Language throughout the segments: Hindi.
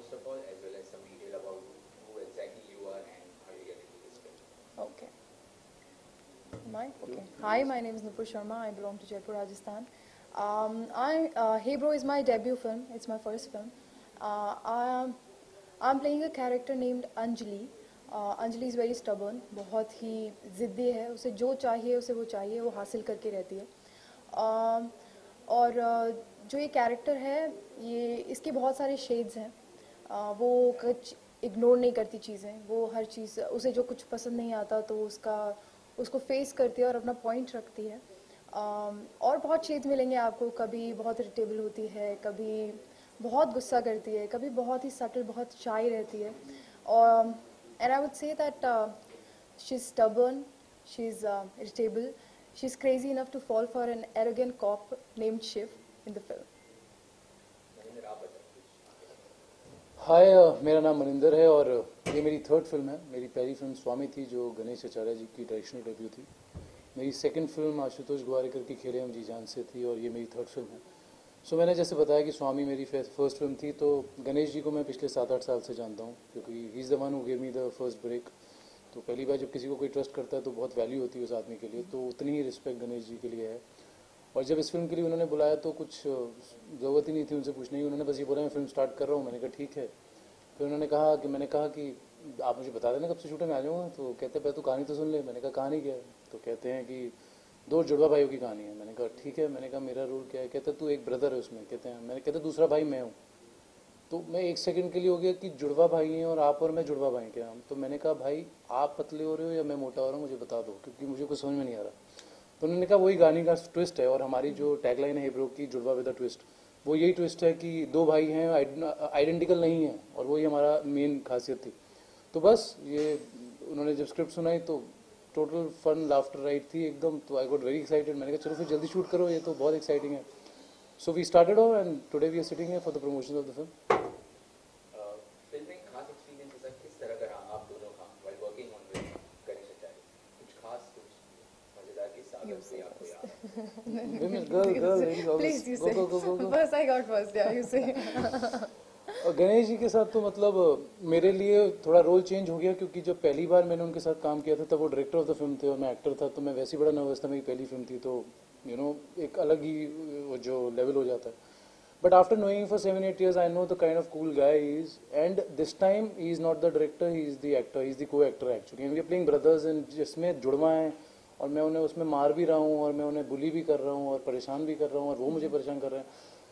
first of all, as well as some detail about who exactly you are and how you get into this film. Okay. Okay. Hi, my name is Nupur Sharma. I belong to Jaipur, Rajasthan. Hey Bro is my debut film. It's my first film. I'm playing a character named Anjali. Anjali is very stubborn. बहुत ही ज़िद्दी है. उसे जो चाहिए उसे वो चाहिए. वो हासिल करके रहती है. और जो ये कैरेक्टर है, ये इसके बहुत सारे शेड्स हैं. वो कुछ इग्नोर नहीं करती चीज़ें. वो हर चीज़, उसे जो कुछ पसंद नहीं आता तो उसको फेस करती है और अपना पॉइंट रखती है. और बहुत शेड्स मिलेंगे आपको. कभी बहुत इरिटेबल होती है, कभी बहुत गुस्सा करती है, कभी बहुत ही सटल, बहुत शाय रहती है. और and I would say that she is stubborn, she is irritable, she is crazy enough to fall for an arrogant cop named Shiv in the film. Hi, मेरा नाम मनिंदर है और ये मेरी थर्ड फिल्म है. मेरी पहली फिल्म स्वामी थी जो गणेश आचार्य जी की डायरेक्शनल डेब्यू थी. मेरी सेकंड फिल्म आशुतोष गोवारिकर की खेले हम जी जान से थी और ये मेरी थर्ड फिल्म है. सो मैंने जैसे बताया कि स्वामी मेरी फर्स्ट फिल्म थी, तो गणेश जी को मैं पिछले 7-8 साल से जानता हूँ क्योंकि he is the one who give me the first break. तो पहली बार जब किसी को कोई ट्रस्ट करता है तो बहुत वैल्यू होती है उस आदमी के लिए, तो उतनी ही रिस्पेक्ट गणेश जी के लिए है. और जब इस फिल्म के लिए उन्होंने बुलाया तो कुछ ज़रूरत ही नहीं थी उनसे पूछने की. उन्होंने बस ये बोला मैं फिल्म स्टार्ट कर रहा हूँ. मैंने कहा ठीक है. फिर मैंने कहा कि आप मुझे बता देना कब से शूटिंग में आ जाऊँगा. तो कहते पहले तू कहानी तो सुन ले. मैंने कहा कहानी क्या है. तो कहते हैं कि 2 जुड़वा भाइयों की कहानी है. मैंने कहा ठीक है. मैंने कहा मेरा रोल क्या है. कहते तू एक ब्रदर है उसमें. कहते दूसरा भाई मैं हूँ. तो मैं एक सेकंड के लिए हो गया कि जुड़वा भाई हैं और आप और मैं जुड़वा भाई क्या. तो मैंने कहा भाई आप पतले हो रहे हो या मैं मोटा हो रहा हूँ मुझे बता दो क्योंकि मुझे कुछ समझ में नहीं आ रहा. तो उन्होंने कहा वही गाने का ट्विस्ट है और हमारी जो टैगलाइन है ब्रो की जुड़वा विद अ ट्विस्ट, वो यही ट्विस्ट है कि 2 भाई हैं आइडेंटिकल नहीं है और वही हमारा मेन खासियत थी. तो बस ये उन्होंने जब स्क्रिप्ट सुनाई तो टोटल फन लाफ्टर राइट थी एकदम. तो आई गॉट वेरी एक्साइटेड. मैंने कहा चलो फिर जल्दी शूट करो, ये तो बहुत एक्साइटिंग है. So we started off and today we are sitting here for the promotion of the film. Film में खास एक्सपीरियंस ऐसा किस तरह का रहा आप दोनों का while working on with Ganesh Acharya? कुछ खास, कुछ मजेदार किस्सा अगर कोई आपको याद? Women, girl, ladies, always. Please, you say. Go. First I got first, yeah, you say. और गणेश जी के साथ तो मतलब मेरे लिए थोड़ा रोल चेंज हो गया क्योंकि जब पहली बार मैंने उनके साथ काम किया था तब वो डायरेक्टर ऑफ द फिल्म थे और मैं एक्टर था. तो मैं वैसे ही बड़ा नर्वस था. मेरी पहली फिल्म थी तो एक अलग ही जो लेवल हो जाता है. But after knowing for 7-8 years I know the kind of cool guy he is. And this time he is not the director, he is the actor, he is the co-actor actually. And we are playing brothers and जिसमें जुड़वा है और मैं उन्हें उसमें मार भी रहा हूँ और मैं उन्हें बुली भी कर रहा हूँ और परेशान भी कर रहा हूँ और वो मुझे परेशान कर रहे हैं.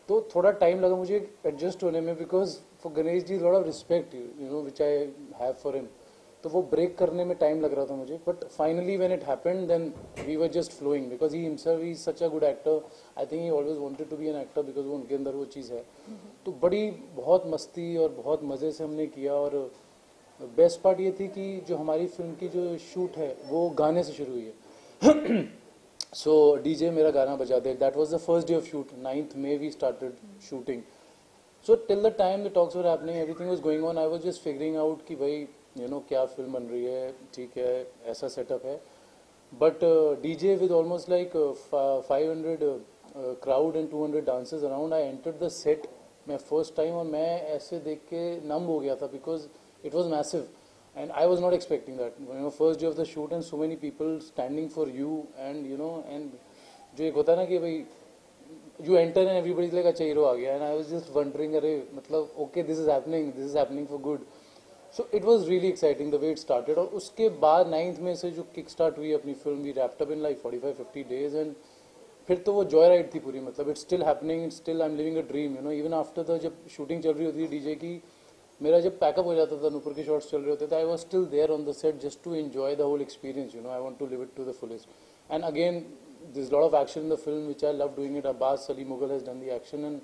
तो थोड़ा टाइम लगा मुझे एडजस्ट होने में because for Ganesh ji lot of respect which I have for him. तो वो ब्रेक करने में टाइम लग रहा था मुझे. But finally when it happened then we were just flowing because he himself he is such a good actor. I think he always wanted to be an actor because वो उनके अंदर वो चीज़ है. तो बहुत मस्ती और बहुत मज़े से हमने किया. और बेस्ट पार्ट ये थी कि जो हमारी फिल्म की जो शूट है वो गाने से शुरू हुई है. So DJ मेरा गाना बजा दे. That was the first day of shoot. 9th May we started shooting. So till the time the talks were happening, everything was going on. I was just figuring out कि भाई क्या फिल्म बन रही है, ठीक है, ऐसा सेटअप है. But DJ with almost like 500 crowd and 200 dancers around, I entered the set मैं first time और मैं ऐसे देख के numb हो गया था because it was massive. And I was not expecting that. First day of the shoot and so many people standing for you and and जो एक होता है ना कि भाई you enter and everybody's like अच्छा हीरो आ गया. And I was just wondering अरे मतलब okay this is happening for good. So it was really exciting the way it started. और उसके बाद 9th में से जो kick start हुई अपनी film we wrapped up in like 45-50 days and फिर तो वो जॉय राइड थी पूरी. मतलब it's still happening, it's still I'm living a dream. Even after the जब शूटिंग चल रही होती है डीजे की, मेरा जब पैकअप हो जाता था, नुपुर के शॉट्स चल रहे होते थे, I was still there on the set just to enjoy the whole experience. I want to live it to the fullest. And again this lot of action in the film which I love doing it. Abbas Salim Mughal has done the action and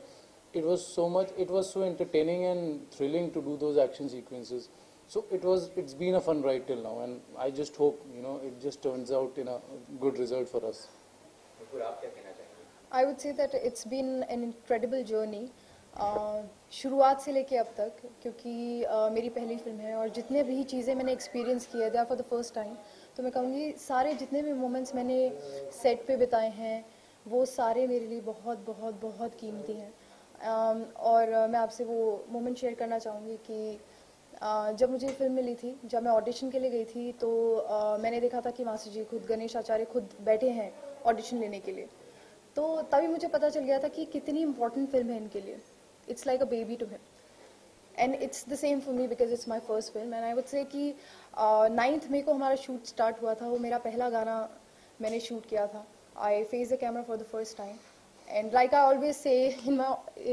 it was so entertaining and thrilling to do those action sequences. So it's been a fun ride till now, and I just hope it just turns out in a good result for us. I would say that it's been an incredible journey. शुरुआत से लेके अब तक, क्योंकि मेरी पहली फिल्म है और जितने भी चीज़ें मैंने एक्सपीरियंस किया था फॉर द फर्स्ट टाइम, तो मैं कहूँगी सारे जितने भी मोमेंट्स मैंने सेट पे बिताए हैं वो सारे मेरे लिए बहुत बहुत बहुत कीमती हैं. और मैं आपसे वो मोमेंट शेयर करना चाहूँगी कि जब मुझे फिल्म मिली थी, जब मैं ऑडिशन के लिए गई थी, तो मैंने देखा था कि मास्टर जी खुद, गणेश आचार्य खुद बैठे हैं ऑडिशन लेने के लिए। तो तभी मुझे पता चल गया था कि कितनी इंपॉर्टेंट फिल्म है इनके लिए. It's like a baby to him. And it's the same for me because it's my first film. And I would say कि 9 मई को हमारा शूट स्टार्ट हुआ था. वो मेरा पहला गाना मैंने शूट किया था. I face the camera for the first time. And like I always say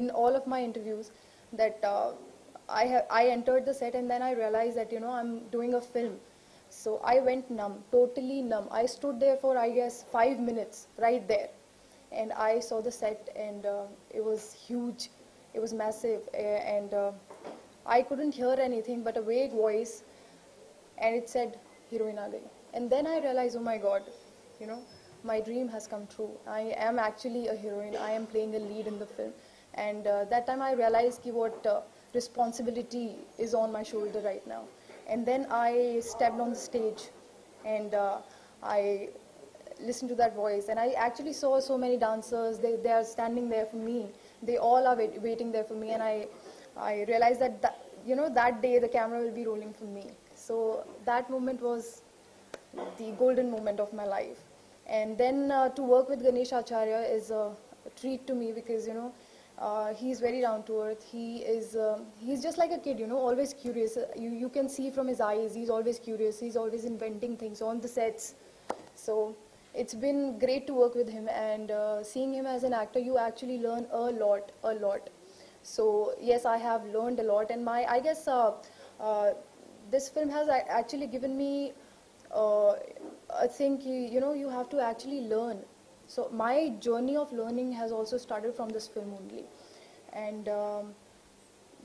in all of my interviews that I entered the set and then I realized that I'm doing a film. So I went numb, totally numb. I stood there for I guess 5 minutes right there, and I saw the set and it was huge, it was massive, and I couldn't hear anything but a vague voice, and it said heroine aa gayi. And then I realized, oh my god, my dream has come true. I am actually a heroine. I am playing a lead in the film. And that time I realized ki what responsibility is on my shoulder right now. And then I stepped on the stage and I listened to that voice. And I actually saw so many dancers. They are standing there for me. They all are waiting there for me. And I realized that day the camera will be rolling for me. So that moment was the golden moment of my life. And then to work with Ganesh Acharya is a treat to me because he's very down to earth. He's just like a kid, always curious. You can see from his eyes, he's always curious. He's always inventing things on the sets. So it's been great to work with him, and seeing him as an actor, you actually learn a lot. So yes, I have learned a lot, and I guess this film has actually given me I think you have to actually learn. So my journey of learning has also started from this film only, and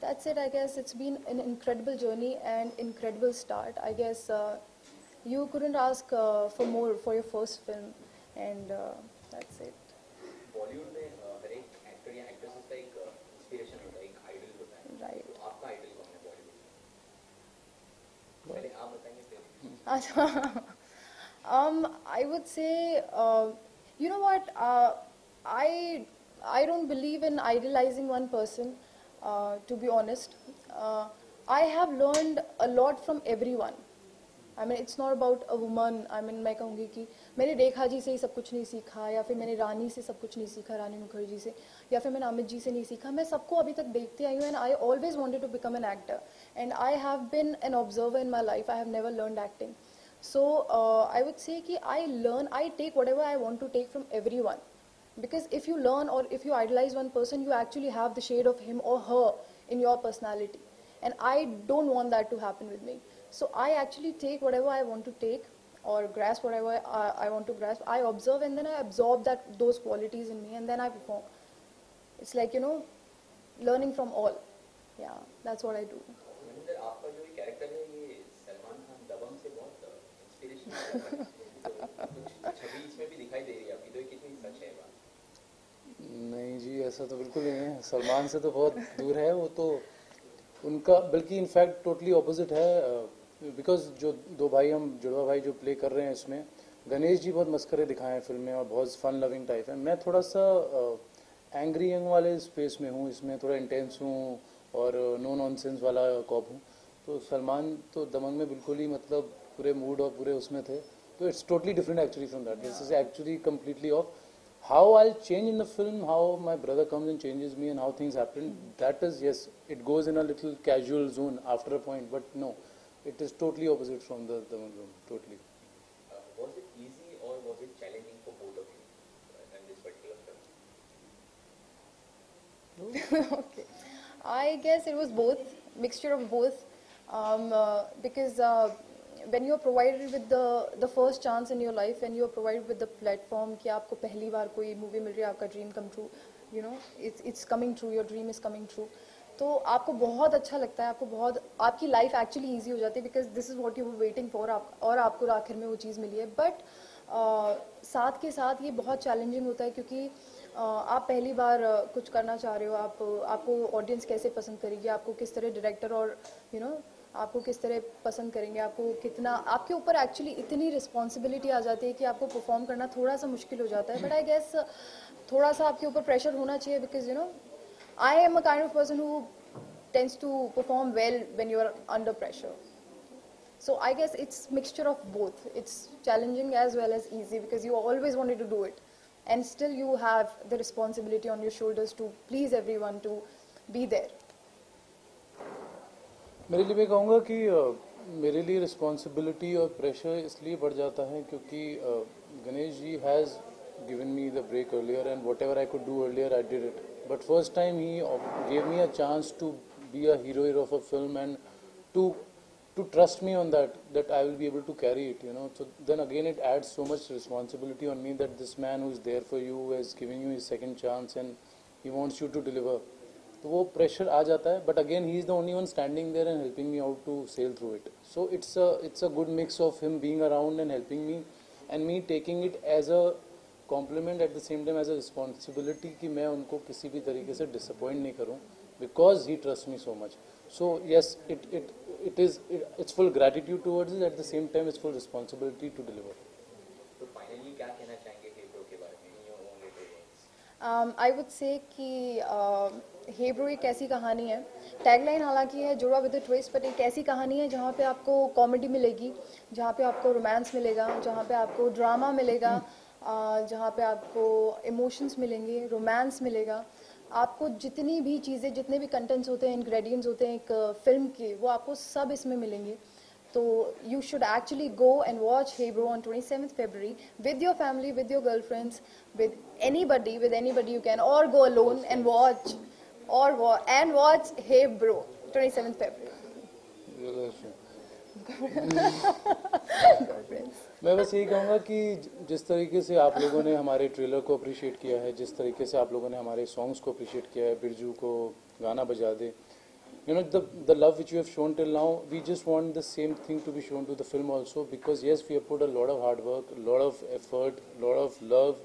that's it. I guess it's been an incredible journey and incredible start. I guess you couldn't ask for more for your first film, and that's it. Bollywood में हर एक एक्टर या एक्ट्रेसेस का एक इंस्पिरेशन होता है, एक आइडल होता है. Right. तो आपका आइडल कौन है बॉलीवुड में? पहले आप बताएंगे फिर. अच्छा. I would say, you know what? I don't believe in idolizing one person. To be honest, I have learned a lot from everyone. I mean, it's not about a woman. I mean, मैं कहूँगी कि मैंने रेखा जी से ही सब कुछ नहीं सीखा, या फिर मैंने रानी से सब कुछ नहीं सीखा, रानी मुखर्जी से, या फिर मैंने अमित जी से नहीं सीखा. मैं सबको अभी तक देखते आई हूँ, and I always wanted to become an actor, and I have been an observer in my life. I have never learned acting. So I would say कि I take whatever I want to take from everyone, because if you learn or if you idolize one person, you actually have the shade of him or her in your personality, and I don't want that to happen with me. So I actually take whatever I want to take or grasp whatever I want to grasp. I observe and then I absorb those qualities in me, and then I perform. It's like learning from all. Yeah, that's what I do. Maninder, आपका जो कैरेक्टर है ये सलमान खान दबंग से बहुत इंस्पिरेशन है. कुछ छवि इसमें भी दिखाई दे रही है आपकी, तो ये कितनी सच है बात? नहीं जी, ऐसा तो बिल्कुल नहीं है. सलमान से तो बहुत दूर है वो तो. उनका बल्कि इनफैक्ट टोटली ऑपोजिट है. बिकॉज जो दो भाई, हम जुड़वा भाई जो प्ले कर रहे हैं इसमें, गणेश जी बहुत मस्करे दिखाए हैं फिल्म में और बहुत फन लविंग टाइप है. मैं थोड़ा सा एंग्री यंग वाले स्पेस में हूँ, इसमें थोड़ा इंटेंस हूँ और नो नॉनसेंस वाला कॉप हूँ. तो सलमान तो दबंग में बिल्कुल ही मतलब पूरे मूड और पूरे उसमें थे. तो it's totally different actually from that. This is actually completely of. How I'll change in the film, how my brother comes and changes me, and how things happen, that is, yes, it goes in a little casual zone after a point, but no, it is totally opposite from the room, totally. Was it easy or was it challenging for both of you in this particular film? Okay, I guess it was both, mixture of both, because when you are provided with the first chance in your life, and you are provided with the platform कि आपको पहली बार कोई मूवी मिल रही है, आपका dream come true, it's coming true, your dream is coming true, तो आपको बहुत अच्छा लगता है, आपकी लाइफ एक्चुअली ईजी हो जाती है, because this is what you were waiting for, और आपको आखिर में वो चीज़ मिली है. बट साथ के साथ ये बहुत चैलेंजिंग होता है, क्योंकि आप पहली बार कुछ करना चाह रहे हो. आपको ऑडियंस कैसे पसंद करेगी, आपको किस तरह डायरेक्टर और आपको किस तरह पसंद करेंगे, आपको कितना, आपके ऊपर एक्चुअली इतनी रिस्पॉन्सिबिलिटी आ जाती है कि आपको परफॉर्म करना थोड़ा सा मुश्किल हो जाता है. बट आई गेस थोड़ा सा आपके ऊपर प्रेशर होना चाहिए, because I am a kind of person who tends to perform well when you are under pressure. So I guess it's mixture of both. It's challenging as well as easy because you always wanted to do it, and still you have the responsibility on your shoulders to please everyone, to be there. मेरे लिए मैं कहूँगा कि मेरे लिए रिस्पॉन्सिबिलिटी और प्रेशर इसलिए बढ़ जाता है क्योंकि Ganesh ji has given me the break earlier and whatever I could do earlier I did it, but first time he gave me a chance to be a hero of a film and to trust me on that I will be able to carry it, you know. So then again it adds so much responsibility on me that this man who is there for you is giving you his second chance and he wants you to deliver. तो वो pressure आ जाता है, but again he is the only one standing there and helping me out to sail through it. So it's a good mix of him being around and helping me and me taking it as a compliment at the same time as a responsibility कि मैं उनको किसी भी तरीके से disappoint नहीं करूँ because he trusts me so much. So yes, it's full gratitude towards it, at the same time it's full responsibility to deliver. तो फाइनली क्या कहना चाहेंगे हेब्रो के बारे में, in your own little words? I would say कि हेब्रो एक ऐसी कहानी है, टैगलाइन हालांकि है जुड़ा विद द ट्विस्ट, बट एक ऐसी कहानी है जहाँ पे आपको कॉमेडी मिलेगी, जहाँ पे आपको रोमांस मिलेगा, जहाँ पे आपको ड्रामा मिलेगा, जहाँ पे आपको इमोशंस मिलेंगे, रोमांस मिलेगा. आपको जितनी भी चीज़ें, जितने भी कंटेंट्स होते हैं, इंग्रेडिएंट्स होते हैं एक फिल्म के, वो आपको सब इसमें मिलेंगे. तो you should actually go and watch Hey Bro on 27th February with your family, with your girlfriends, with anybody you can, or go alone and watch, and watch Hey Bro 27th February. मैं बस यही कहूँगा कि जिस तरीके से आप लोगों ने हमारे ट्रेलर को अप्रिशिएट किया है, जिस तरीके से आप लोगों ने हमारे सॉन्ग्स को अप्रिशिएट किया है, बिरजू को गाना बजा दे, you know, the love which you have shown till now, we just want the same thing to be shown to the film also, because yes, we have put a lot of hard work, a lot of effort, a lot of love,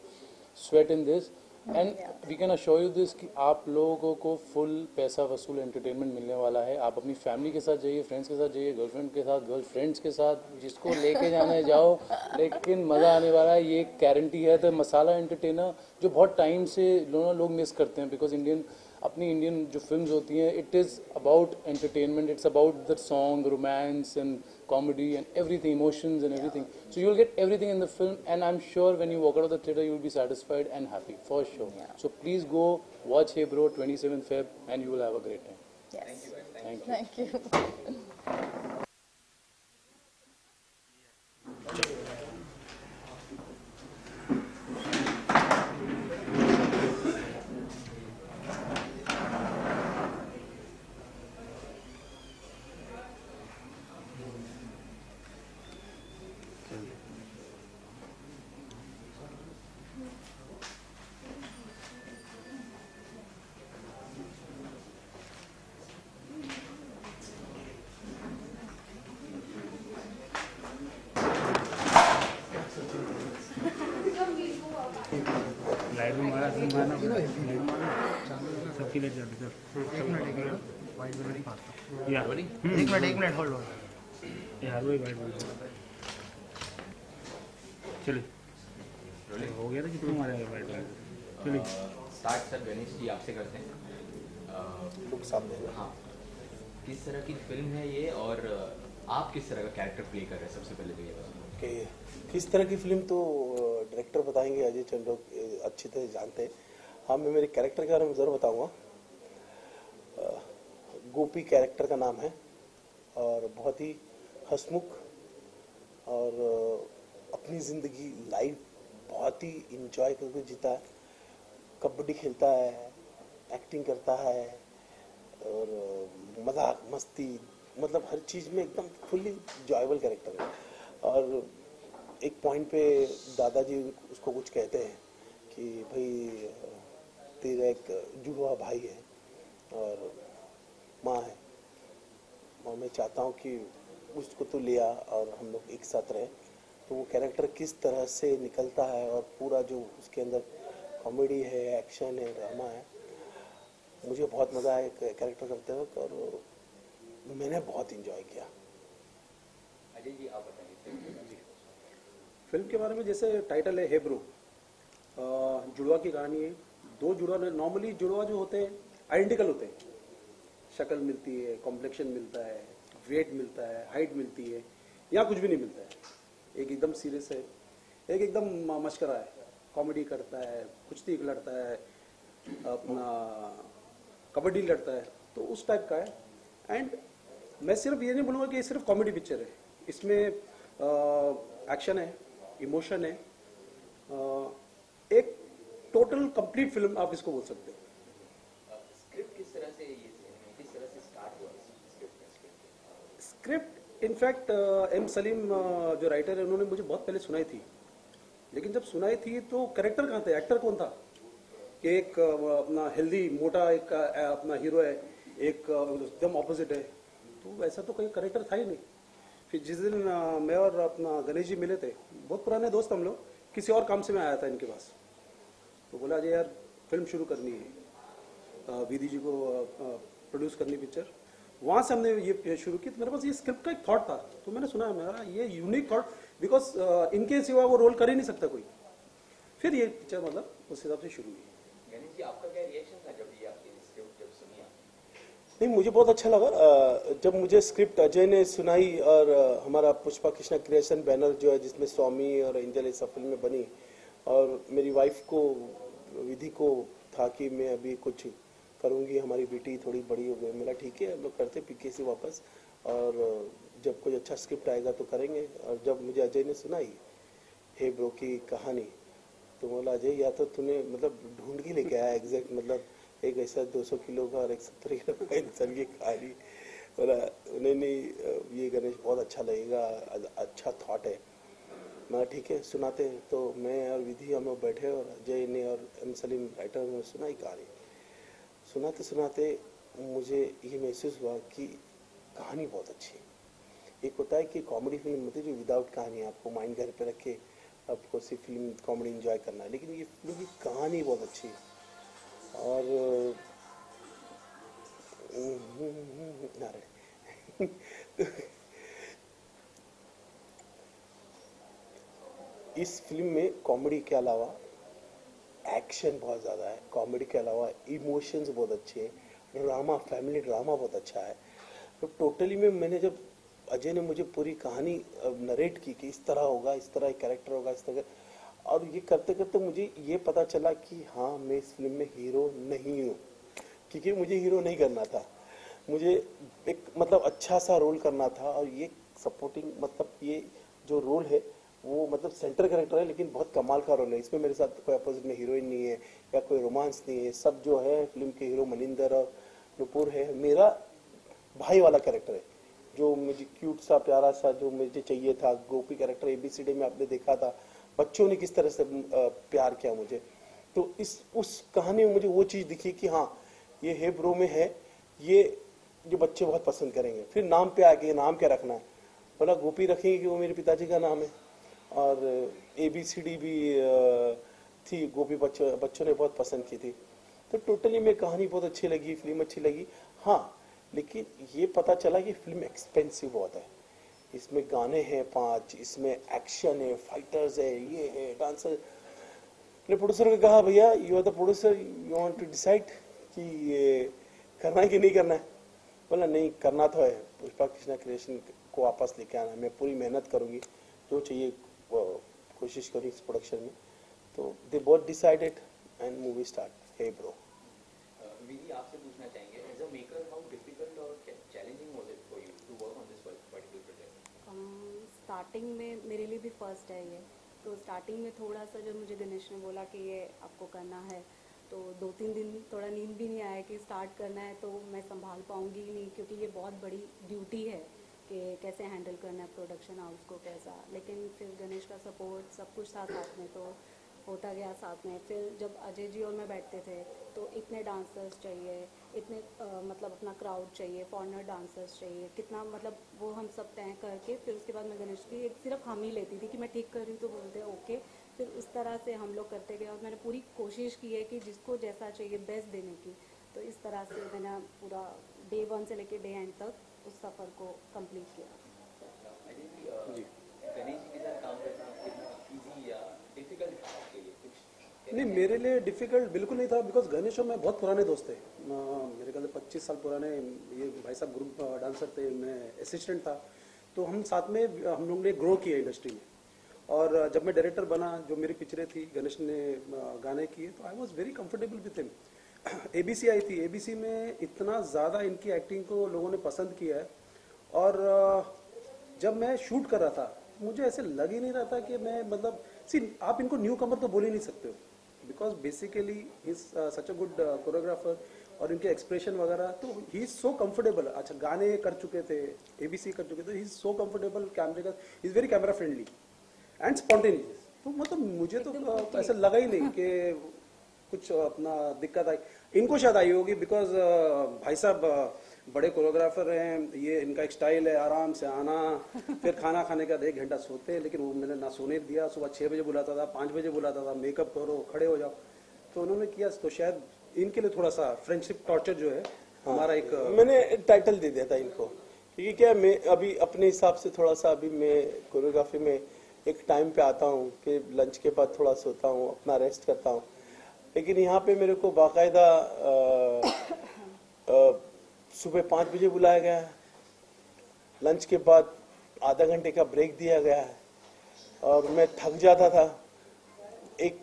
sweat in this, and we can assure you this कि आप लोगों को फुल पैसा वसूल एंटरटेनमेंट मिलने वाला है. आप अपनी फैमिली के साथ जाइए, फ्रेंड्स के साथ जाइए, गर्लफ्रेंड के साथ, गर्लफ्रेंड्स के साथ, जिसको लेके जाना है जाओ, लेकिन मज़ा आने वाला है, ये गारंटी है. तो मसाला एंटरटेनर जो बहुत टाइम से लोग मिस करते हैं, बिकॉज अपनी इंडियन जो फिल्म्स होती हैं, it is about entertainment, it's about the song, romance and comedy and everything, emotions and everything. So you'll get everything in the film, and I'm sure when you walk out of the theater, you'll be satisfied and happy for sure. So please go watch Hey Bro 27th Feb, and you will have a great time. Yes. Thank you guys. Thank you. Live में हमारा सबके लिए जल्दी सर. एक मिनट होल्ड यार, वही वाइट चलिए हो गया था कि तुम्हारे वाइट चलिए स्टार्ट सर गणेश जी आपसे करते हैं. लुक सामने. हाँ, किस तरह की फिल्म है ये और आप किस तरह का कैरेक्टर प्ले कर रहे हैं, सबसे पहले तो ये बताइए. किस तरह की फिल्म तो डायरेक्टर बताएंगे, अजय चंद्र अच्छी तरह जानते हैं. हाँ, मैं मेरे कैरेक्टर के बारे में ज़रूर बताऊंगा. गोपी कैरेक्टर का नाम है और बहुत ही हंसमुख और अपनी ज़िंदगी लाइफ बहुत ही इंजॉय करके जीता है. कबड्डी खेलता है, एक्टिंग करता है और मजाक मस्ती, मतलब हर चीज़ में एकदम फुल्ली इंजॉयबल कैरेक्टर है. और एक पॉइंट पे दादाजी उसको कुछ कहते हैं कि भाई तेरा एक जुड़वा भाई है और माँ है, और मैं चाहता हूँ कि उसको तो लिया और हम लोग एक साथ रहे. तो वो कैरेक्टर किस तरह से निकलता है और पूरा जो उसके अंदर कॉमेडी है, एक्शन है, ड्रामा है, मुझे बहुत मज़ा आया कैरेक्टर करते वक्त और मैंने बहुत इंजॉय किया. अजय जी आप बताइए फिल्म के बारे में. जैसे टाइटल है हे ब्रो, जुड़वा की कहानी है. दो जुड़वा, नॉर्मली जुड़वा जो होते हैं आइडेंटिकल होते हैं, शक्ल मिलती है, कॉम्प्लेक्शन मिलता है, वेट मिलता है, हाइट मिलती है, यहाँ कुछ भी नहीं मिलता है। एक एकदम सीरियस है, एक एकदम मशकरा है, कॉमेडी करता है, कुश्ती लड़ता है, अपना कबड्डी लड़ता है, तो उस टाइप का है। एंड मैं सिर्फ ये नहीं बोलूँगा कि ये सिर्फ कॉमेडी पिक्चर है, इसमें एक्शन है, इमोशन है, एक टोटल कंप्लीट फिल्म आप इसको बोल सकते हो। स्क्रिप्ट किस तरह से ये किस तरह से स्टार्ट हुआ script? Script in fact M Salim जो राइटर है उन्होंने मुझे बहुत पहले सुनाई थी, लेकिन जब सुनाई थी तो कैरेक्टर कहाँ थे, एक्टर कौन था? एक अपना हेल्दी मोटा एक अपना हीरो है, एक एकदम ऑपोजिट है, तो वैसा तो कोई कैरेक्टर था ही नहीं। फिर जिस दिन मैं और अपना गणेश जी मिले थे, बहुत पुराने दोस्त हम लोग, किसी और काम से मैं आया था इनके पास, तो बोला अजय यार फिल्म शुरू करनी है, विधि जी को प्रोड्यूस करनी पिक्चर। वहाँ से हमने ये शुरू की। तो मेरे पास ये स्क्रिप्ट का एक थॉट था, तो मैंने सुना मेरा ये यूनिक थॉट, बिकॉज इनके सिवा वो रोल कर ही नहीं सकता कोई। फिर ये पिक्चर मतलब उस हिसाब से शुरू हुई। गणेश जी आपका क्या रिएक्शन था जब ये आपकी स्क्रिप्ट जब सुनी आपने? नहीं, मुझे बहुत अच्छा लगा जब मुझे स्क्रिप्ट अजय ने सुनाई, और हमारा पुष्पा कृष्णा क्रिएशन बैनर जो है जिसमें स्वामी और एंजल इस फिल्म में बनी, और मेरी वाइफ को विधि को था कि मैं अभी कुछ करूंगी, हमारी बेटी थोड़ी बड़ी हो गई। मेरा ठीक है, हम लोग करते पीके से वापस, और जब कोई अच्छा स्क्रिप्ट आएगा तो करेंगे। और जब मुझे अजय ने सुनाई हे ब्रो की कहानी, तो बोला अजय या तो तूने मतलब ढूंढ के लेके आया एग्जैक्ट, मतलब एक ऐसा 200 किलो का और एक 70 किलो का इंसान की कहानी। बोला नहीं ये गणेश बहुत अच्छा लगेगा, अच्छा थॉट है। मैं ठीक है सुनाते हैं। तो मैं और विधि हम लोग बैठे, और अजय ने और एम सलीम राइटर ने सुनाई कहानी। सुनाते सुनाते मुझे ये महसूस हुआ कि कहानी बहुत अच्छी है। एक होता है कि कॉमेडी फिल्म होती है जो विदाउट कहानी, आपको माइंड घर पे रखे आपको सिर्फ फिल्म कॉमेडी एंजॉय करना है, लेकिन ये फिल्म की कहानी बहुत अच्छी है। और इस फिल्म में कॉमेडी के अलावा एक्शन बहुत ज़्यादा है, कॉमेडी के अलावा इमोशंस बहुत अच्छे हैं, ड्रामा, फैमिली ड्रामा बहुत अच्छा है। तो टोटली में मैंने जब अजय ने मुझे पूरी कहानी नरेट की कि इस तरह होगा, इस तरह कैरेक्टर होगा, इस तरह, और ये करते करते मुझे ये पता चला कि हाँ मैं इस फिल्म में हीरो नहीं हूँ, क्योंकि मुझे हीरो नहीं करना था, मुझे एक मतलब अच्छा सा रोल करना था। और ये सपोर्टिंग मतलब ये जो रोल है वो मतलब सेंटर कैरेक्टर है, लेकिन बहुत कमाल का रोल है। इसमें मेरे साथ कोई अपोजिट में हीरोइन नहीं है या कोई रोमांस नहीं है, सब जो है फिल्म के हीरो मनिंदर और नुपुर है। मेरा भाई वाला कैरेक्टर है, जो मुझे क्यूट सा प्यारा सा जो मुझे चाहिए था। गोपी कैरेक्टर ABCD में आपने देखा था, बच्चों ने किस तरह से प्यार किया मुझे, तो इस उस कहानी में मुझे वो चीज़ दिखी कि हाँ ये हे ब्रो में है, ये जो बच्चे बहुत पसंद करेंगे। फिर नाम पे आ गए, नाम क्या रखना है, बोला गोपी रखेंगे कि वो मेरे पिताजी का नाम है, और ABCD भी थी, गोपी बच्चों ने बहुत पसंद की थी। तो टोटली में कहानी बहुत अच्छी लगी, फिल्म अच्छी लगी। हाँ, लेकिन ये पता चला कि फिल्म एक्सपेंसिव बहुत है। इसमें गाने हैं 5, इसमें एक्शन है, फाइटर्स है, ये है, डांसर। ने प्रोड्यूसर को कहा भैया you are the producer, you want to decide कि ये करना है कि नहीं करना है। बोला नहीं करना तो है, पुष्पा कृष्णा क्रिएशन को वापस लेके आना है, मैं पूरी मेहनत करूंगी, जो चाहिए कोशिश करूँगी इस प्रोडक्शन में। तो they both decided and movie start. Hey bro, Vidhi आपसे पूछना चाहेंगे as a maker how difficult और challenging was it for you to work on this particular project? Starting में मेरे लिए भी फर्स्ट है ये, तो स्टार्टिंग में थोड़ा सा जब मुझे गणेश ने बोला कि ये आपको करना है, तो 2-3 दिन थोड़ा नींद भी नहीं आया कि स्टार्ट करना है तो मैं संभाल पाऊँगी नहीं, क्योंकि ये बहुत बड़ी ड्यूटी है कि कैसे हैंडल करना है प्रोडक्शन हाउस को कैसा। लेकिन फिर गणेश का सपोर्ट सब कुछ था साथ में, तो होता गया साथ में। फिर जब अजय जी और मैं बैठते थे तो इतने डांसर्स चाहिए, इतने मतलब अपना क्राउड चाहिए, फॉरेनर डांसर्स चाहिए, कितना मतलब वो हम सब तय करके फिर उसके बाद मैं गणेश की सिर्फ हम ही लेती थी कि मैं ठीक कर रही हूँ तो बोलते ओके। फिर उस तरह से हम लोग करते गए, और मैंने पूरी कोशिश की है कि जिसको जैसा चाहिए बेस्ट देने की। तो इस तरह से मैंने पूरा डे 1 से लेकर डे एंड तक उस सफ़र को कंप्लीट किया। जी, गणेश जी के साथ काम करना कितना इजी या डिफिकल्ट था आपके लिए? कुछ नहीं, मेरे लिए डिफिकल्ट बिल्कुल नहीं था, बिकॉज गणेश और मैं बहुत पुराने दोस्त थे। मेरे ख्याल से 25 साल पुराने ये भाई साहब ग्रुप डांसर थे, मैं असिस्टेंट था, तो हम साथ में हम लोग ने ग्रो किया इंडस्ट्री में। और जब मैं डायरेक्टर बना, जो मेरी पिक्चरें थी, गणेश ने गाने किए, तो I was very comfortable with him. ABC आई थी, एबीसी में इतना ज़्यादा इनकी एक्टिंग को लोगों ने पसंद किया है। और जब मैं शूट कर रहा था, मुझे ऐसे लग ही नहीं रहा था कि मैं मतलब आप इनको न्यू कमर तो बोल ही नहीं सकते हो, because basically he is such a good choreographer, और इनके एक्सप्रेशन वगैरह, तो ही इज सो कंफर्टेबल। अच्छा, गाने कर चुके थे, एबीसी कर चुके थे, ही इज सो कंफर्टेबल कैमरे का, is very camera friendly and spontaneous. तो मतलब मुझे तो ऐसा लगा ही नहीं कि कुछ अपना दिक्कत आई। इनको शायद आई होगी, बिकॉज भाई साहब बड़े कोरियोग्राफर हैं, ये इनका एक स्टाइल है, आराम से आना, फिर खाना खाने के बाद 1 घंटा सोते हैं, लेकिन वो मैंने ना सोने दिया। सुबह 6 बजे बुलाता था, 5 बजे बुलाता था, मेकअप करो, खड़े हो जाओ, तो उन्होंने किया। तो शायद इनके लिए थोड़ा सा फ्रेंडशिप टॉर्चर जो है हमारा एक मैंने टाइटल दे दिया था इनको, क्योंकि क्या मैं अभी अपने हिसाब से थोड़ा सा, अभी मैं कोरियोग्राफी में एक टाइम पे आता हूँ कि लंच के बाद थोड़ा सोता हूँ, अपना रेस्ट करता हूँ, लेकिन यहाँ पे मेरे को बाकायदा सुबह 5 बजे बुलाया गया है, लंच के बाद आधा घंटे का ब्रेक दिया गया है, और मैं थक जाता था। एक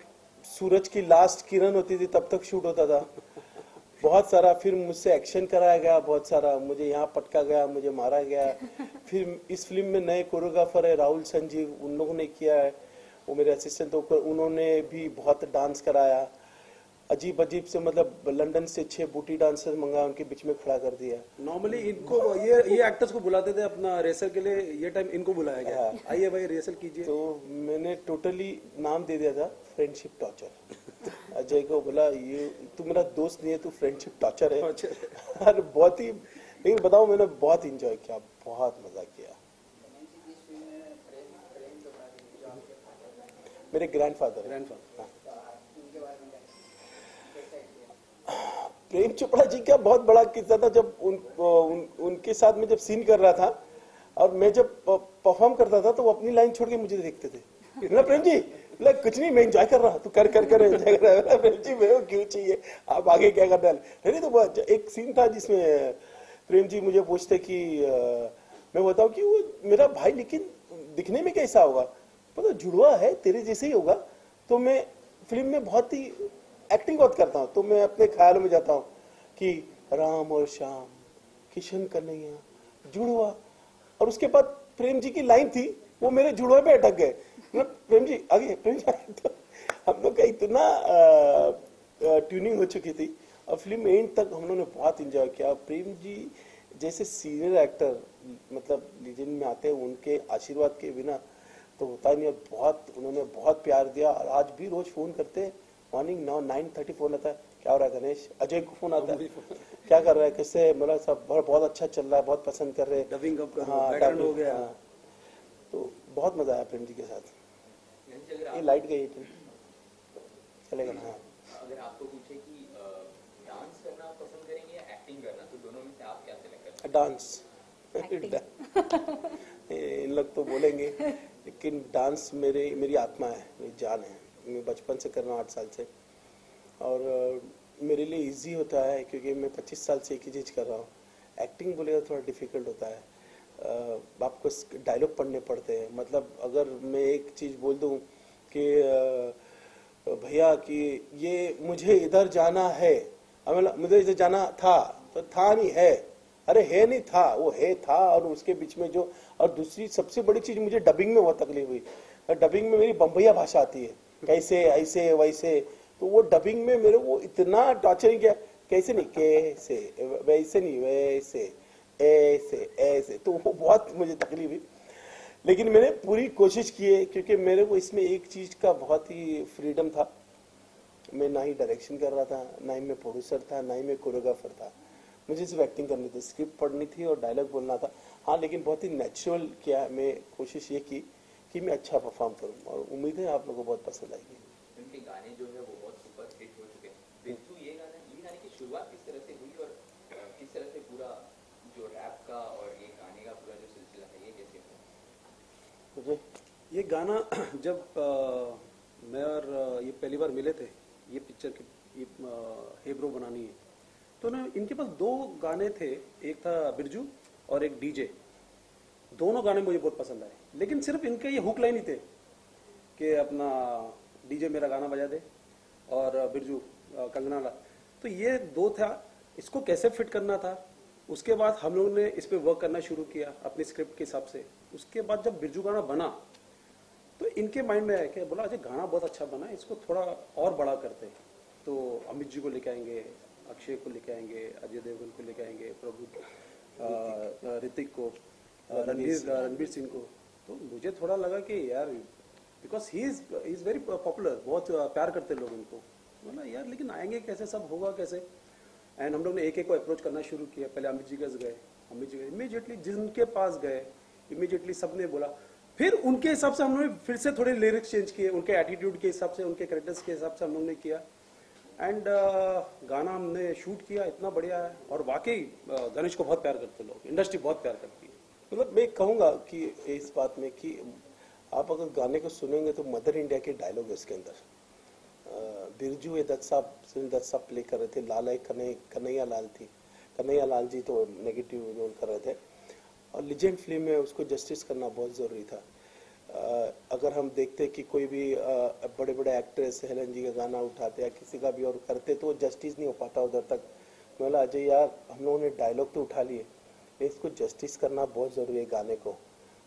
सूरज की लास्ट किरण होती थी तब तक शूट होता था, बहुत सारा। फिर मुझसे एक्शन कराया गया बहुत सारा, मुझे यहाँ पटका गया, मुझे मारा गया। फिर इस फिल्म में नए कोरियोग्राफर है राहुल संजीव, उन लोगों ने किया है, वो मेरे असिस्टेंट होकर उन्होंने भी बहुत डांस कराया, अजीब अजीब से, मतलब लंदन से 6 बूटी डांसर मंगा, उनके बीच में खड़ा कर दिया। नॉर्मली इनको ये एक्टर्स को बुलाते थे अपना रिहर्सल के लिए, ये टाइम इनको बुलाया गया, आइए भाई रिहर्सल कीजिए। तो मैंने टोटली नाम दे दिया था फ्रेंडशिप टॉर्चर। अजय को बोला, ये तू मेरा दोस्त नहीं है, तू फ्रेंडशिप टॉर्चर है। और बहुत ही, लेकिन बताओ मैंने बहुत इंजॉय किया, बहुत मजा किया। मेरे ग्रैंडफादर प्रेम चोपड़ा जी का बहुत बड़ा किस्सा था। जब उनके साथ में जब सीन कर रहा था, और मैं जब परफॉर्म करता था, तो वो अपनी लाइन छोड़ के मुझे देखते थे। बोला, प्रेम जी, बोला कुछ नहीं, मैं एंजॉय कर रहा हूँ, तू कर एंजॉय कर रहा है। प्रेम जी, मैं क्यों चाहिए, आप आगे क्या करना है। नहीं तो एक सीन था जिसमें प्रेम जी मुझे पूछते कि मैं बताऊँ कि वो मेरा भाई, लेकिन दिखने में कैसा होगा, पता जुड़वा है, तेरे जैसे ही होगा। तो मैं फिल्म में बहुत ही एक्टिंग बहुत करता हूँ, तो मैं अपने ख्यालों में जाता हूँ कि राम और श्याम, किशन कन्हैया, जुड़वा, और उसके बाद प्रेम जी की लाइन थी, वो मेरे जुड़वा पे अटक गए। प्रेम जी आगे, प्रेम जी आगे। तो हम लोग का इतना ट्यूनिंग हो चुकी थी, और फिल्म एंड तक हम लोगों ने बहुत इंजॉय किया। प्रेम जी जैसे सीनियर एक्टर, मतलब लीजेंड में आते हैं, उनके आशीर्वाद के बिना तो होता ही नहीं। बहुत उन्होंने बहुत प्यार दिया, और आज भी रोज फोन करते हैं। मॉर्निंग 9:30 फोन आता है, क्या हो रहा है गणेश, अजय को फोन आता है, क्या कर रहा है, कैसे, मतलब सब बहुत अच्छा चल रहा है, बहुत पसंद कर रहे हैं, डबिंग अप हाँ, डबिंग हो गया। तो बहुत मजा आया प्रेम जी के साथ। ये लाइट गई चलेगा ना। अगर आपको पूछे कि डांस करना पसंद करेंगे या एक्टिंग करना, तो दोनों में से आप क्या सेलेक्ट करेंगे? डांस। इन लोग तो बोलेंगे, लेकिन डांस मेरी आत्मा है, मेरी जान है। मैं बचपन से कर रहा हूँ, 8 साल से, और मेरे लिए इजी होता है, क्योंकि मैं 25 साल से एक ही चीज़ कर रहा हूँ। एक्टिंग बोलेगा थोड़ा डिफिकल्ट होता है, आपको डायलॉग पढ़ने पड़ते हैं। मतलब अगर मैं एक चीज़ बोल दूँ कि भैया कि ये मुझे इधर जाना है, मुझे इधर जाना था, तो था नहीं है, अरे है नहीं था, वो है था, और उसके बीच में जो, और दूसरी सबसे बड़ी चीज़, मुझे डबिंग में बहुत तकलीफ हुई। डबिंग में मेरी बम्बैया भाषा आती है, कैसे, ऐसे, वैसे, तो वो डबिंग में मेरे को इतना टॉर्चरिंग किया, कैसे नहीं, कैसे, वैसे नहीं, वैसे, ऐसे, ऐसे, तो वो बहुत मुझे तकलीफ हुई। लेकिन मैंने पूरी कोशिश की है, क्योंकि मेरे को इसमें एक चीज का बहुत ही फ्रीडम था। मैं ना ही डायरेक्शन कर रहा था, ना ही मैं प्रोड्यूसर था, ना ही मैं कोरियोग्राफर था। मुझे सिर्फ एक्टिंग करनी थी, स्क्रिप्ट पढ़नी थी और डायलॉग बोलना था। हाँ, लेकिन बहुत ही नेचुरल किया। मैं कोशिश ये की कि मैं अच्छा परफॉर्म करूँ, और उम्मीद है आप लोगों को बहुत पसंद आएगी। उनके गाने जो है वो बहुत सुपर हिट हो चुके हैं। बिट्टू, ये गाने की शुरुआत किस तरह से हुई, और किस तरह से पूरा जो रैप का और ये गाने का पूरा जो सिलसिला है, ये कैसे हुआ? मुझे ये गाना जब मैं और ये पहली बार मिले थे, ये पिक्चर की ये हे ब्रो बनानी है, तो ना इनके पास 2 गाने थे, एक था बिरजू और एक डीजे। दोनों गाने मुझे बहुत पसंद आए, लेकिन सिर्फ इनके ये हुक लाइन ही थे कि अपना डीजे मेरा गाना बजा दे और बिरजू कंगना ला। तो ये 2 था, इसको कैसे फिट करना था। उसके बाद हम लोगों ने इस पे वर्क करना शुरू किया अपनी स्क्रिप्ट के हिसाब से। उसके बाद जब बिरजू गाना बना तो इनके माइंड में आया कि बोला अजय गाना बहुत अच्छा बना है, इसको थोड़ा और बड़ा करते हैं। तो अमित जी को लेके आएंगे, अक्षय को लेके आएंगे, अजय देवगन को लेके आएंगे, प्रभु ऋतिक को, रणवीर सिंह को। तो मुझे थोड़ा लगा कि यार because he is very popular, बहुत प्यार करते लोग उनको। बोला यार लेकिन आएंगे कैसे, सब होगा कैसे। एंड हम लोग ने एक एक को अप्रोच करना शुरू किया। पहले अमित जी के गए, अमित जी इमीडिएटली जिनके पास गए इमीडिएटली सबने बोला। फिर उनके हिसाब से हम लोग ने फिर से थोड़े लिरिक्स चेंज किए, उनके एटीट्यूड के हिसाब से, उनके कैरेक्टर्स के हिसाब से हम लोग ने किया। एंड गाना हमने शूट किया, इतना बढ़िया है। और वाकई गणेश को बहुत प्यार करते लोग, इंडस्ट्री बहुत प्यार करती है। मतलब मैं कहूँगा कि इस बात में कि आप अगर गाने को सुनेंगे तो मदर इंडिया के डायलॉग है इसके अंदर। बिरजू ये दत्त साहब प्ले कर रहे थे, लाला एक कन्हैया लाल थी, कन्हैया लाल जी तो नेगेटिव रोल कर रहे थे। और लीजेंड फिल्म में उसको जस्टिस करना बहुत ज़रूरी था। अगर हम देखते कि कोई भी बड़े बड़े एक्ट्रेस हेलन जी का गाना उठाते या किसी का भी और करते तो जस्टिस नहीं हो पाता उधर तक। बोला अजय यार हम लोगों ने डायलॉग तो उठा लिए, इसको जस्टिस करना बहुत ज़रूरी है गाने को।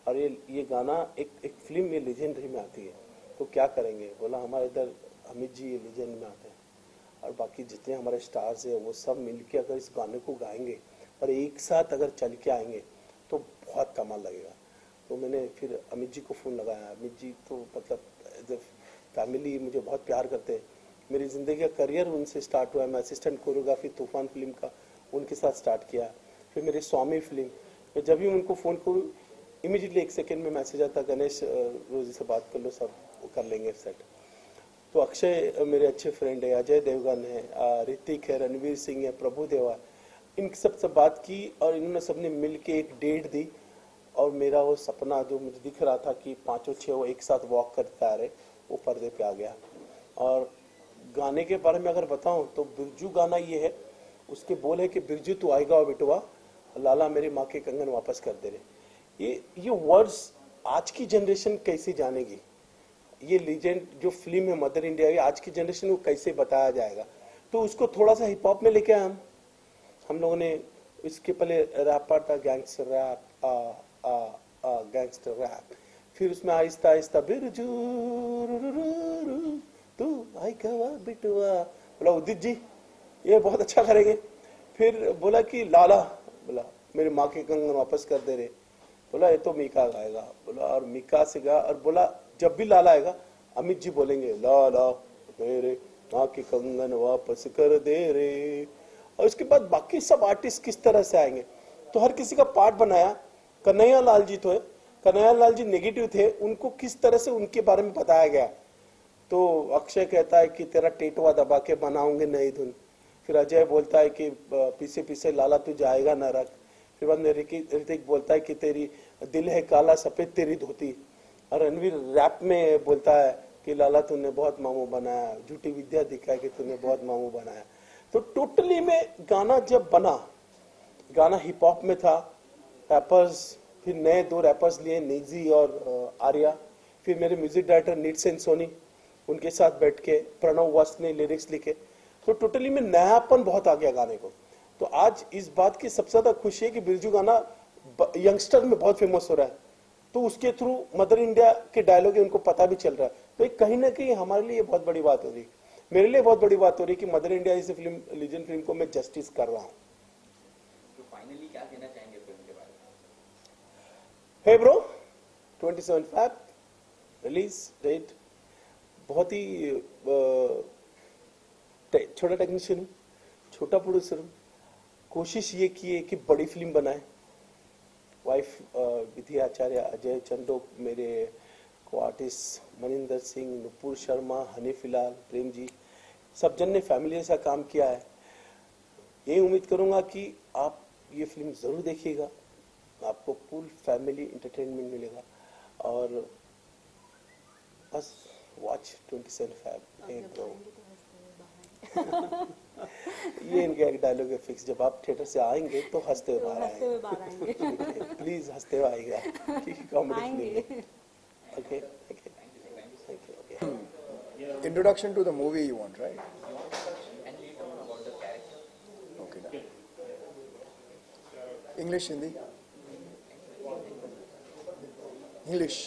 और ये गाना एक फिल्म में लीजेंडरी में आती है, तो क्या करेंगे। बोला हमारे इधर अमित जी ये लीजेंड में आते हैं और बाकी जितने हमारे स्टार्स हैं वो सब मिलके अगर इस गाने को गाएंगे और एक साथ अगर चल के आएंगे तो बहुत कमाल लगेगा। तो मैंने फिर अमित जी को फ़ोन लगाया। अमित जी तो मतलब फैमिली मुझे बहुत प्यार करते हैं। मेरी ज़िंदगी का करियर उनसे स्टार्ट हुआ है। मैं असिस्टेंट कोरियोग्राफी तूफान फिल्म का उनके साथ स्टार्ट किया। फिर मेरी स्वामी फिल्म, मैं जब भी उनको फ़ोन करूँ इमीडिएटली 1 सेकेंड में मैसेज आता, गणेश रोजी से बात कर लो, सब कर लेंगे सेट। तो अक्षय मेरे अच्छे फ्रेंड है, अजय देवगन है, ऋतिक है, रणवीर सिंह है, प्रभु देवा, इन सब से बात की और इन्होंने सबने मिल के एक डेट दी। और मेरा वो सपना जो मुझे दिख रहा था कि 5-6 एक साथ वॉक करते आ रहे, वो पर्दे पे आ गया। और गाने के बारे में अगर बताऊं तो बिरजू गाना ये है, उसके बोल है कि बिरजू तू आएगा और बिटवा, लाला मेरी माँ के कंगन वापस कर दे रहे। ये वर्ड्स आज की जनरेशन कैसे जानेगी। ये लीजेंड जो फिल्म है मदर इंडिया, ये आज की जनरेशन को कैसे बताया जाएगा। तो उसको थोड़ा सा हिप हॉप में लेके आए हम लोगों ने। इसके पहले रैपर था गैंगस्टर रैप, गैंगस्टर रैप, फिर उसमें आहिस्ता आहिस्ता बिरजू तू आई कवा बिटवा, बोला उदित जी ये बहुत अच्छा करेंगे। फिर बोला कि लाला, बोला मेरी माँ के कंगन वापस कर दे रहे, बोला ये तो मीका गाएगा, बोला और मीका से गा। और बोला जब भी लाला आएगा अमित जी बोलेंगे लाला मेरे माँ के कंगन वापस कर दे रे। और उसके बाद बाकी सब आर्टिस्ट किस तरह से आएंगे, तो हर किसी का पार्ट बनाया। कन्हैया लाल जी तो है, कन्हैया लाल जी नेगेटिव थे, उनको किस तरह से उनके बारे में बताया गया। तो अक्षय कहता है कि तेरा टेटवा दबा के बनाऊंगे नई धुन। फिर अजय बोलता है कि पीछे पीछे लाला तू जाएगा नरक। फिर बाद में ऋतिक बोलता है कि तेरी दिल है काला सफेद तेरी धोती। और रणवीर रैप में बोलता है कि लाला तूने बहुत मामू बनाया, झूठी विद्या दिखाया कि तूने बहुत मामू बनाया। तो टोटली में गाना जब बना, गाना हिप हॉप में था, रैपर्स फिर नए 2 रैपर्स लिए, निजी और आर्या। फिर मेरे म्यूजिक डायरेक्टर नीट सेन सोनी, उनके साथ बैठ के प्रणव वस्त ने लिरिक्स लिखे। तो टोटली में नयापन बहुत आ गया गाने को। तो आज इस बात की सबसे ज्यादा खुशी है कि बिरजू गाना यंगस्टर में बहुत फेमस हो रहा है। तो उसके थ्रू मदर इंडिया के डायलॉग उनको पता भी चल रहा है। तो कहीं ना कहीं हमारे लिए बहुत बड़ी बात हो रही है, मेरे लिए बहुत बड़ी बात हो रही है कि मदर इंडिया इस फिल्म, लीजेंड फिल्म को मैं जस्टिस कर रहा हूँ। तो फाइनली क्या कहना चाहेंगे फिल्म के बारे में? Hey bro, 27 Feb release date. बहुत ही छोटा टेक्नीशियन हूँ, छोटा प्रोड्यूसर हूँ। कोशिश ये की है कि बड़ी फिल्म बनाए। वाइफ विधि आचार्य, अजय चंडोक, मेरे को आर्टिस्ट मनिंदर सिंह, नुपुर शर्मा, हनीफ हिलाल, प्रेम जी, सब जन ने फैमिली के साथ काम किया है। यही उम्मीद करूंगा कि आप ये फिल्म जरूर देखिएगा, आपको फुल फैमिली एंटरटेनमेंट मिलेगा। और बस वॉच 27 Feb। अब जब आएंगे तो हंसते हुए बाहर ये इनका एक डायलॉग है फिक्स, जब आप थिएटर से आएंगे तो हंसते हुए बाहर हंसते हुए बाहर आएंगे। आएंगे। प्लीज हंसते हुए आएगा, क्योंकि कॉमेडी आएंगे। फिल्म है। Okay okay thank you. Okay Introduction to the movie you want, right? And later on about the character. Okay. English, Hindi? English.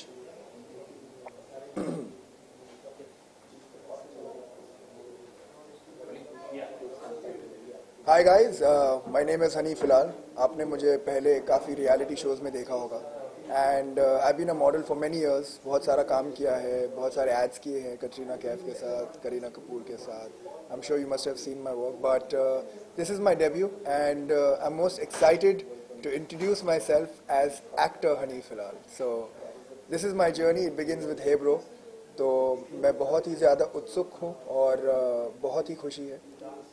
Hi guys, my name is Hani Filal. आपने मुझे पहले काफ़ी रियलिटी शोज़ में देखा होगा and I been a model for many years. बहुत सारा काम किया है, बहुत सारे एड्स किए हैं कटरीना कैफ के साथ, करीना कपूर के साथ. I am sure you must have seen my work, but this is my debut and I am most excited to introduce myself as actor Hani Filal. So this is my journey. It begins with Hey Bro. तो मैं बहुत ही ज़्यादा उत्सुक हूँ और बहुत ही खुशी है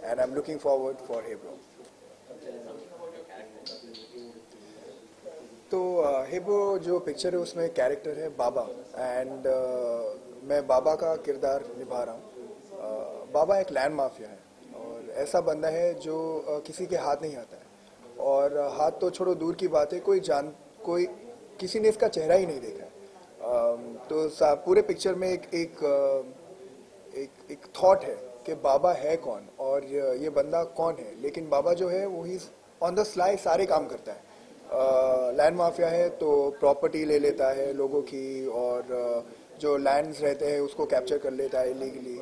and I'm looking forward for Hey Bro. तो Hey Bro जो पिक्चर है उसमें कैरेक्टर है बाबा एंड मैं बाबा का किरदार निभा रहा हूँ. बाबा एक लैंड माफिया है और ऐसा बंदा है जो किसी के हाथ नहीं आता है. और हाथ तो छोड़ो दूर की बात है, कोई किसी ने इसका चेहरा ही नहीं देखा है. तो पूरे पिक्चर में एक थॉट है कि बाबा है कौन और ये बंदा कौन है. लेकिन बाबा जो है वो ही ऑन द स्लाई सारे काम करता है. लैंड माफिया है तो प्रॉपर्टी ले लेता है लोगों की और जो लैंड्स रहते हैं उसको कैप्चर कर लेता है इलीगली.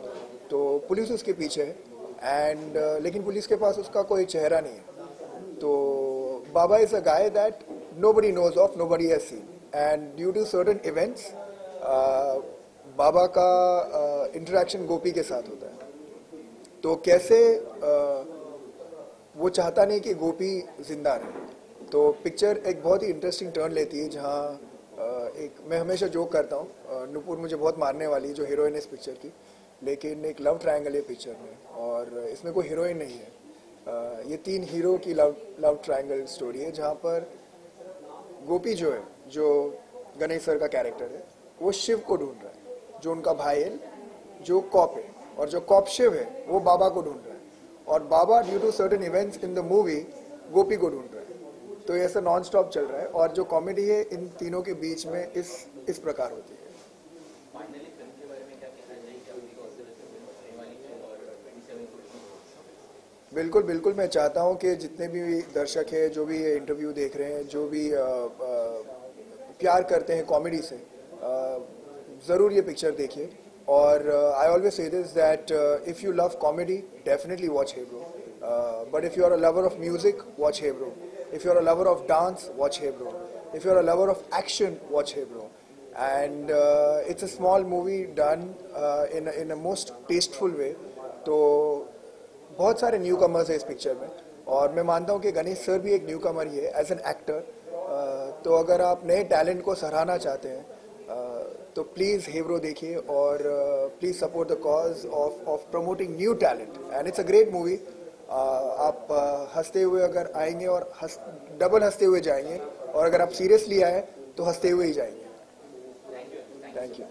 तो पुलिस उसके पीछे है एंड लेकिन पुलिस के पास उसका कोई चेहरा नहीं है. तो बाबा is a guy that nobody knows of, nobody has seen, and due to certain events, बाबा का इंटरेक्शन गोपी के साथ होता है. तो कैसे वो चाहता नहीं कि गोपी जिंदा रहे. तो पिक्चर एक बहुत ही इंटरेस्टिंग टर्न लेती है जहाँ मैं हमेशा जोक करता हूँ, नुपुर मुझे बहुत मारने वाली है जो हीरोइन है इस पिक्चर की, लेकिन एक लव ट्रायंगल है पिक्चर में और इसमें कोई हीरोइन नहीं है. ये 3 हीरो की लव ट्रायंगल स्टोरी है जहाँ पर गोपी जो है, जो गणेश सर का कैरेक्टर है, वो शिव को ढूंढ रहा है जो उनका भाई है जो कॉप है, और जो कॉप शिव है वो बाबा को ढूंढ रहा है और Baba due to certain events in the movie Gopi को ढूंढ रहा है. तो ये ऐसा नॉन स्टॉप चल रहा है और जो कॉमेडी है इन तीनों के बीच में इस प्रकार होती है. फाइनली फिल्म के बारे में क्या कहना चाहिए, क्या आपकी कौन से होने वाली है और 27 को बिल्कुल बिल्कुल मैं चाहता हूं कि जितने भी दर्शक हैं, जो भी ये इंटरव्यू देख रहे हैं, जो भी प्यार करते हैं कॉमेडी से, ज़रूर ये पिक्चर देखिए. और I always say this that if you love comedy definitely watch hey bro, but if you are a lover of music watch hey bro, if you are a lover of dance watch hey bro, if you are a lover of action watch hey bro. And it's a small movie done in a most tasteful way. तो बहुत सारे न्यू कमर्स है इस पिक्चर में और मैं मानता हूँ कि गणेश सर भी एक न्यू कमर ही है एज एन एक्टर. तो अगर आप नए टैलेंट को सराहना चाहते हैं तो प्लीज़ हे ब्रो देखिए और please support the cause of promoting new talent and it's a great movie. आप हंसते हुए अगर आएंगे और डबल हंसते हुए जाएंगे और अगर आप सीरियसली आए तो हंसते हुए ही जाएंगे. Thank you.